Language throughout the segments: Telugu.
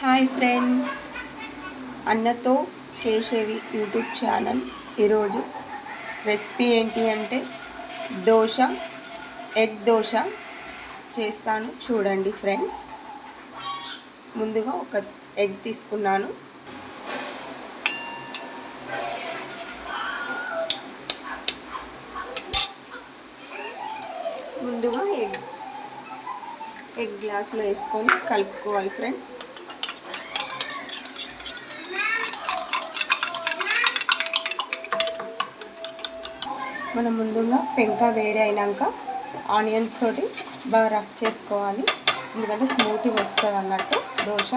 హాయ్ ఫ్రెండ్స్, అన్నతో కేశవి యూట్యూబ్ ఛానల్. ఈరోజు రెసిపీ ఏంటి అంటే ఎగ్ దోశ చేస్తాను చూడండి ఫ్రెండ్స్. ముందుగా ఒక ఎగ్ తీసుకున్నాను. ముందుగా ఎగ్ గ్లాస్లో వేసుకొని కలుపుకోవాలి ఫ్రెండ్స్. మనం ముందుగా పెంక వేడి అయినాక ఆనియన్స్ తోటి బాగా రఫ్ చేసుకోవాలి, ఎందుకంటే స్మూత్గా వస్తుంది అన్నట్టు దోశ.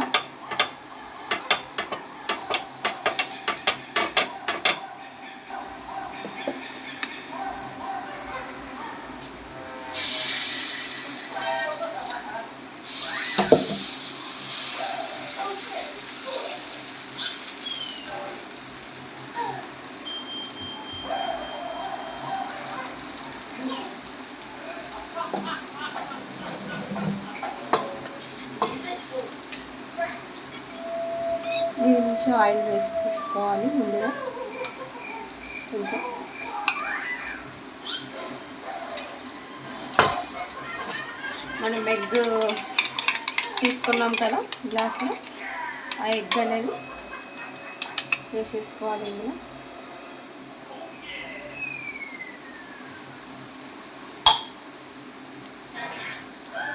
దీని నుంచి ఆయిల్ వేసుకోవాలి. ముందుగా కొంచెం మనం ఎగ్ తీసుకున్నాం కదా గ్లాస్లో, ఆ ఎగ్ అనేది వేసేసుకోవాలి. ఇందులో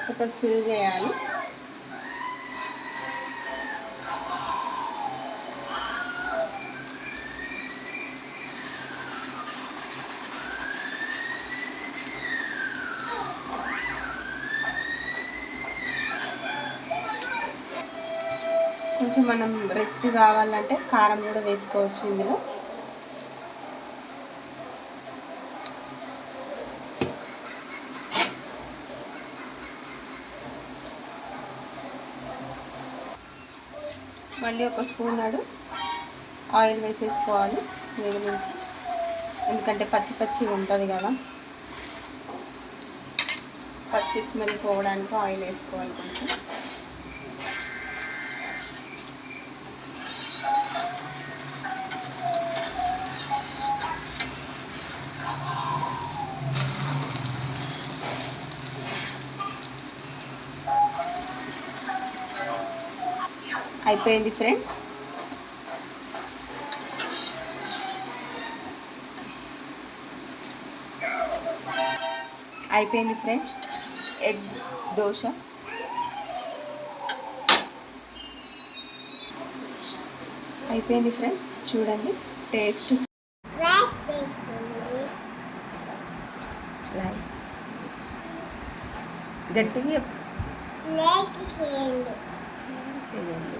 మొత్తం ఫిల్ చేయాలి. కొంచెం మనం రెసిపీ కావాలంటే కారం కూడా వేసుకోవచ్చు ఇందులో. మళ్ళీ ఒక స్పూన్ ఆయిల్ వేసేసుకోవాలి మీద నుంచి, ఎందుకంటే పచ్చి పచ్చిగా ఉంటుంది కదా, పచ్చి స్మెల్ పోవడానికి ఆయిల్ వేసుకోవాలి కొంచెం. అయిపోయింది ఫ్రెండ్స్. ఎగ్ దోశ అయిపోయింది ఫ్రెండ్స్. చూడండి టేస్ట్ గట్టిగా చేయండి.